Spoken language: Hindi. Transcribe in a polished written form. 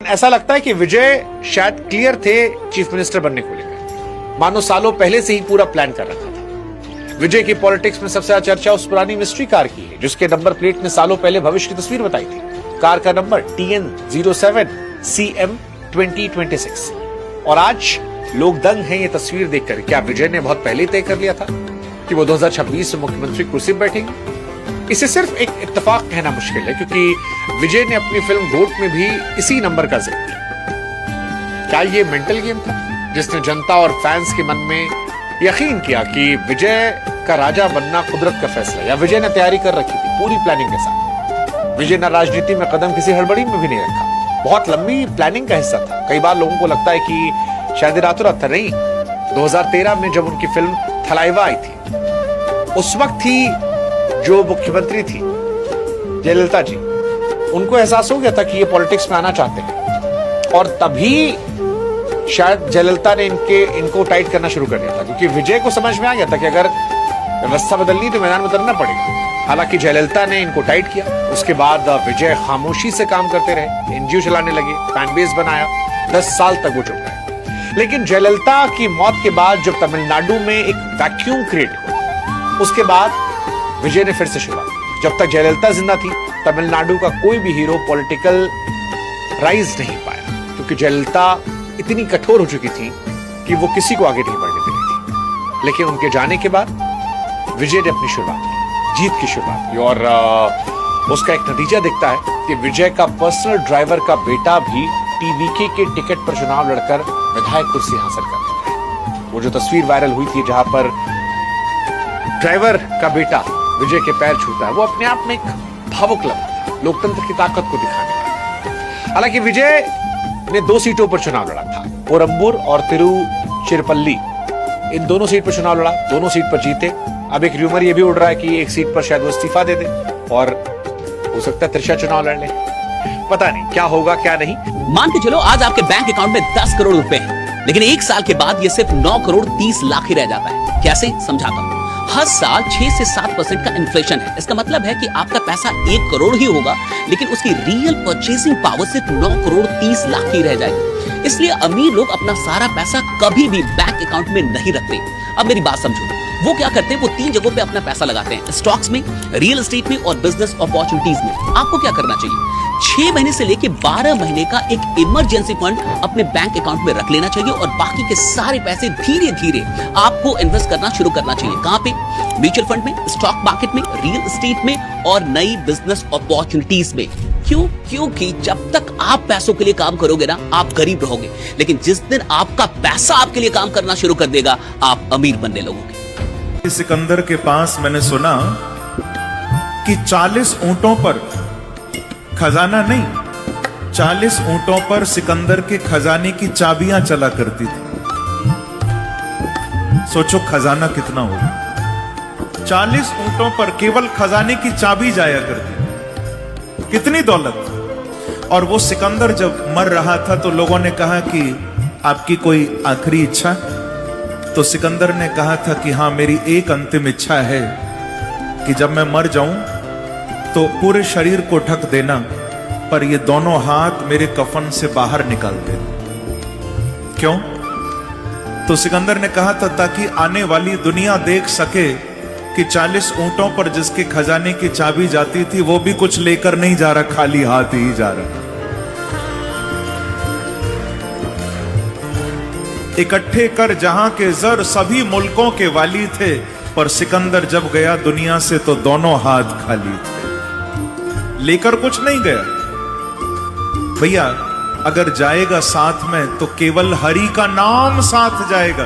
ऐसा लगता है कि विजय शायद क्लियर थे चीफ मिनिस्टर बनने को लेकर, मानो सालों पहले से ही पूरा प्लान कर रखा था। विजय की पॉलिटिक्स में सबसे ज्यादा चर्चा उस पुरानी मिस्ट्री कार की है जिसके नंबर प्लेट ने सालों पहले भविष्य की तस्वीर बताई थी। कार का नंबर TN07 CM 2026। और आज लोग दंग हैं ये तस्वीर देखकर। क्या विजय ने बहुत पहले तय कर लिया था कि वो 2026 में मुख्यमंत्री कुर्सी पर बैठेंगे? इसे सिर्फ एक इत्तेफाक कहना मुश्किल है, क्योंकि विजय ने अपनी फिल्म गोट में भी इसी नंबर का जिक्र किया। क्या ये मेंटल गेम था जिसने जनता और फैंस के मन में यकीन किया कि विजय का राजा बनना कुदरत का फैसला, या विजय ने तैयारी कर रखी थी पूरी प्लानिंग के साथ? विजय ने राजनीति में कदम किसी हड़बड़ी में भी नहीं रखा, बहुत लंबी प्लानिंग का हिस्सा था। कई बार लोगों को लगता है कि शायद रातों रात नहीं। 2013 में जब उनकी फिल्म थलाइवा आई थी, उस वक्त ही जो मुख्यमंत्री थी जयललिता जी, उनको एहसास हो गया था कि ये पॉलिटिक्स में आना चाहते हैं, और तभी शायद जयललिता ने इनको टाइट करना शुरू कर दिया था, क्योंकि विजय को समझ में आ गया था कि अगर व्यवस्था बदलनी तो मैदान में उतरना पड़ेगा। हालांकि जयललिता ने इनको टाइट किया। उसके बाद विजय खामोशी से काम करते रहे, NGO चलाने लगे, फैन बेस बनाया। 10 साल तक वो चुप रहे। लेकिन जयललिता की मौत के बाद जब तमिलनाडु में एक वैक्यूम क्रिएट हुआ, उसके बाद विजय ने फिर से शुरुआत की। जब तक जयललिता जिंदा थी, तमिलनाडु का कोई भी हीरो पॉलिटिकल राइज नहीं पाया, क्योंकि जयललिता इतनी कठोर हो चुकी थी कि वो किसी को आगे नहीं बढ़ने दे रही थी। लेकिन उनके जाने के बाद विजय ने अपनी शुरुआत की, जीत की शुरुआत की, और उसका एक नतीजा दिखता है कि विजय का पर्सनल ड्राइवर का बेटा भी TVK के टिकट पर चुनाव लड़कर विधायक कुर्सी हासिल कर लेता है। वो जो तस्वीर वायरल हुई थी जहां पर ड्राइवर का बेटा विजय के पैर छूता है, वो अपने आप में एक भावुक लम्हा था, लोकतंत्र की ताकत को दिखाने वाला। हालांकि विजय ने 2 सीटों पर चुनाव लड़ा था, पोरंबूर और तिरुचिरापल्ली। इन दोनों सीट पर चुनाव लड़ा, दोनों सीट पर जीते। अब एक र्यूमर ये भी उड़ रहा है कि एक सीट पर शायद वो इस्तीफा दे दे, और हो सकता है तिरछा चुनाव लड़ ले। पता नहीं क्या होगा क्या नहीं। मान के चलो आज आपके बैंक अकाउंट में 10 करोड़ रुपए हैं, लेकिन 1 साल के बाद ये सिर्फ 9 करोड़ 30 लाख ही रह जाता है। कैसे? समझाता हूं। हर साल 6 से 7% का इन्फ्लेशन है। इसका मतलब है कि आपका पैसा 1 करोड़ ही होगा, लेकिन उसकी रियल परचेसिंग पावर सिर्फ 9 करोड़ 30 लाख ही रह जाएगी। इसलिए अमीर लोग अपना सारा पैसा कभी भी बैंक अकाउंट में नहीं रखते। अब मेरी बात समझो, वो क्या करते हैं? वो 3 जगहों पे अपना पैसा लगाते हैं, स्टॉक्स में, रियल एस्टेट में और बिजनेस अपॉर्चुनिटीज में। आपको क्या करना चाहिए? 6 महीने से लेके 12 महीने का एक इमरजेंसी फंड अपने बैंक अकाउंट में रख लेना चाहिए, और बाकी के सारे पैसे धीरे धीरे आपको इन्वेस्ट करना शुरू करना चाहिए। कहां पे? म्यूचुअल फंड में, स्टॉक मार्केट में, रियल एस्टेट में और नई बिजनेस अपॉर्चुनिटीज में। क्यों? क्योंकि जब तक आप पैसों के लिए काम करोगे ना, आप गरीब रहोगे, लेकिन जिस दिन आपका पैसा आपके लिए काम करना शुरू कर देगा, आप अमीर बनने लगोगे। सिकंदर के पास मैंने सुना कि 40 ऊंटों पर खजाना नहीं, 40 ऊंटों पर सिकंदर के खजाने की चाबियां चला करती थी। सोचो खजाना कितना होगा। 40 ऊंटों पर केवल खजाने की चाबी जाया करती, कितनी दौलत। और वो सिकंदर जब मर रहा था तो लोगों ने कहा कि आपकी कोई आखिरी इच्छा? तो सिकंदर ने कहा था कि हाँ, मेरी एक अंतिम इच्छा है कि जब मैं मर जाऊं तो पूरे शरीर को ढक देना, पर ये दोनों हाथ मेरे कफन से बाहर निकाल देना। क्यों? तो सिकंदर ने कहा था ताकि आने वाली दुनिया देख सके कि 40 ऊंटों पर जिसके खजाने की चाबी जाती थी वो भी कुछ लेकर नहीं जा रहा, खाली हाथ ही जा रहा। इकट्ठे कर जहां के जर सभी मुल्कों के वाली थे, पर सिकंदर जब गया दुनिया से तो दोनों हाथ खाली थे, लेकर कुछ नहीं गया। भैया अगर जाएगा साथ में तो केवल हरि का नाम साथ जाएगा।